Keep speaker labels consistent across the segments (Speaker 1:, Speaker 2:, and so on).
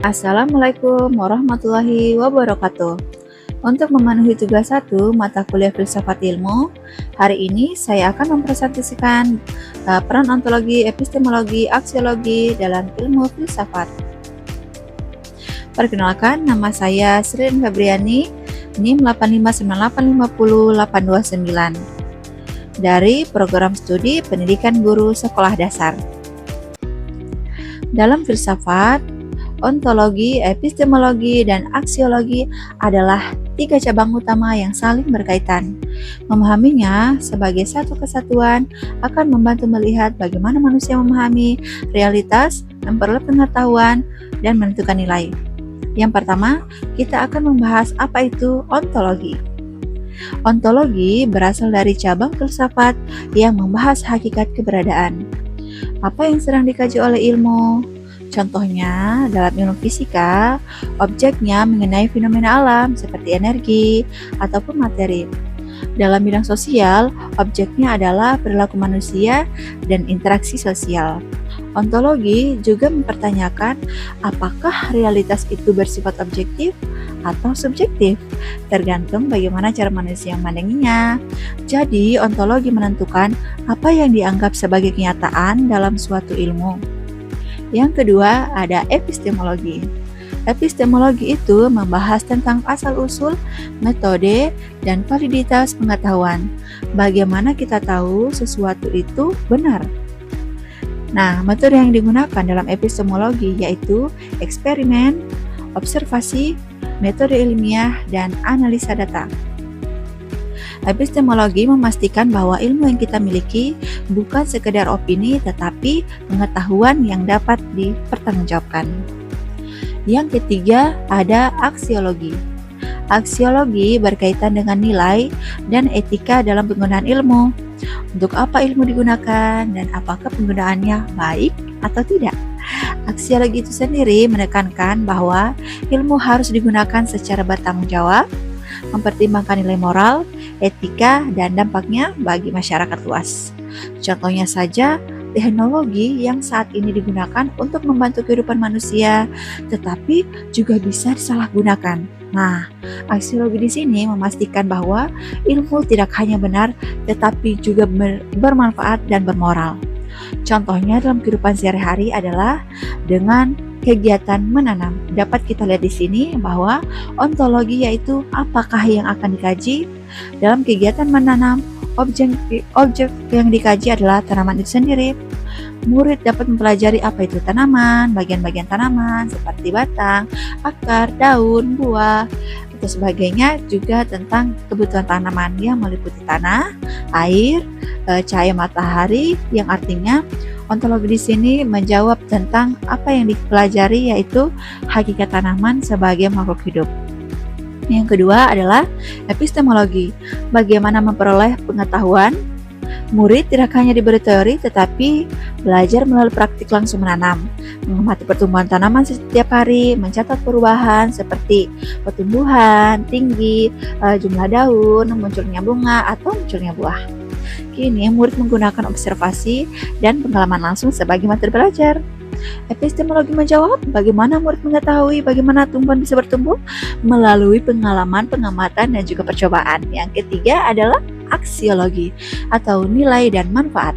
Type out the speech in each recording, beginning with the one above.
Speaker 1: Assalamualaikum warahmatullahi wabarakatuh. Untuk memenuhi tugas 1 mata kuliah filsafat ilmu, hari ini saya akan mempresentasikan peran ontologi, epistemologi, aksiologi dalam ilmu filsafat. Perkenalkan, nama saya Srin Febriani, NIM 859850829 dari Program Studi Pendidikan Guru Sekolah Dasar. Dalam filsafat, ontologi, epistemologi, dan aksiologi adalah 3 cabang utama yang saling berkaitan. Memahaminya sebagai satu kesatuan akan membantu melihat bagaimana manusia memahami realitas, memperoleh pengetahuan, dan menentukan nilai. Yang pertama, kita akan membahas apa itu ontologi. Ontologi berasal dari cabang filsafat yang membahas hakikat keberadaan. Apa yang sedang dikaji oleh ilmu? Contohnya, dalam ilmu fisika, objeknya mengenai fenomena alam seperti energi ataupun materi. Dalam bidang sosial, objeknya adalah perilaku manusia dan interaksi sosial. Ontologi juga mempertanyakan apakah realitas itu bersifat objektif atau subjektif, tergantung bagaimana cara manusia memandanginya. Jadi, ontologi menentukan apa yang dianggap sebagai kenyataan dalam suatu ilmu. Yang kedua, ada epistemologi. Epistemologi itu membahas tentang asal-usul, metode, dan validitas pengetahuan. Bagaimana kita tahu sesuatu itu benar? Nah, metode yang digunakan dalam epistemologi yaitu eksperimen, observasi, metode ilmiah, dan analisa data. Epistemologi memastikan bahwa ilmu yang kita miliki bukan sekedar opini tetapi pengetahuan yang dapat dipertanggungjawabkan. Yang ketiga, ada aksiologi. Aksiologi berkaitan dengan nilai dan etika dalam penggunaan ilmu. Untuk apa ilmu digunakan dan apakah penggunaannya baik atau tidak? Aksiologi itu sendiri menekankan bahwa ilmu harus digunakan secara bertanggung jawab, mempertimbangkan nilai moral, etika, dan dampaknya bagi masyarakat luas. Contohnya saja, teknologi yang saat ini digunakan untuk membantu kehidupan manusia, tetapi juga bisa disalahgunakan. Nah, aksiologi di sini memastikan bahwa ilmu tidak hanya benar, tetapi juga bermanfaat dan bermoral. Contohnya dalam kehidupan sehari-hari adalah dengan kegiatan menanam. Dapat kita lihat di sini bahwa ontologi yaitu apakah yang akan dikaji. Dalam kegiatan menanam, objek yang dikaji adalah tanaman itu sendiri. Murid dapat mempelajari apa itu tanaman, bagian-bagian tanaman seperti batang, akar, daun, buah, atau sebagainya, juga tentang kebutuhan tanaman yang meliputi tanah, air, cahaya matahari, yang artinya ontologi di sini menjawab tentang apa yang dipelajari yaitu hakikat tanaman sebagai makhluk hidup. Yang kedua adalah epistemologi. Bagaimana memperoleh pengetahuan? Murid tidak hanya diberi teori tetapi belajar melalui praktik langsung menanam, mengamati pertumbuhan tanaman setiap hari, mencatat perubahan seperti pertumbuhan, tinggi, jumlah daun, munculnya bunga atau munculnya buah. Kini murid menggunakan observasi dan pengalaman langsung sebagai materi belajar. Epistemologi menjawab bagaimana murid mengetahui bagaimana tumbuhan bisa bertumbuh melalui pengalaman, pengamatan, dan juga percobaan. Yang ketiga adalah aksiologi atau nilai dan manfaat.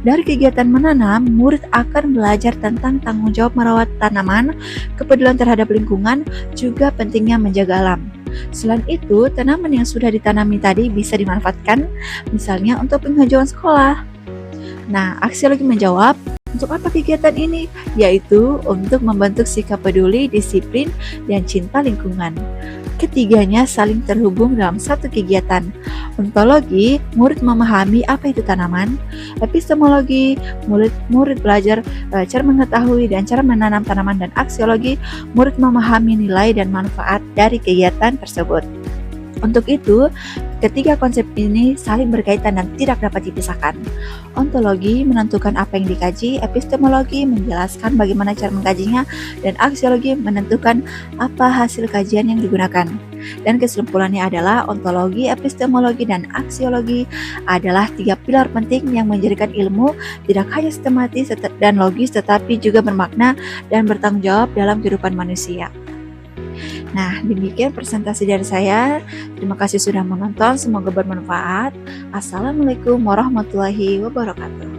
Speaker 1: Dari kegiatan menanam, murid akan belajar tentang tanggung jawab merawat tanaman, kepedulian terhadap lingkungan, juga pentingnya menjaga alam. Selain itu, tanaman yang sudah ditanami tadi bisa dimanfaatkan misalnya untuk penghijauan sekolah. Nah, aksiologi menjawab, untuk apa kegiatan ini? Yaitu untuk membentuk sikap peduli, disiplin, dan cinta lingkungan. Ketiganya saling terhubung dalam satu kegiatan. Ontologi, murid memahami apa itu tanaman. Epistemologi, murid belajar cara mengetahui dan cara menanam tanaman. Dan aksiologi, murid memahami nilai dan manfaat dari kegiatan tersebut. Untuk itu, ketiga konsep ini saling berkaitan dan tidak dapat dipisahkan. Ontologi menentukan apa yang dikaji, epistemologi menjelaskan bagaimana cara mengkajinya, dan aksiologi menentukan apa hasil kajian yang digunakan. Dan kesimpulannya adalah ontologi, epistemologi, dan aksiologi adalah 3 pilar penting yang menjadikan ilmu tidak hanya sistematis dan logis tetapi juga bermakna dan bertanggung jawab dalam kehidupan manusia. Nah, demikian presentasi dari saya. Terima kasih sudah menonton, semoga bermanfaat. Assalamualaikum warahmatullahi wabarakatuh.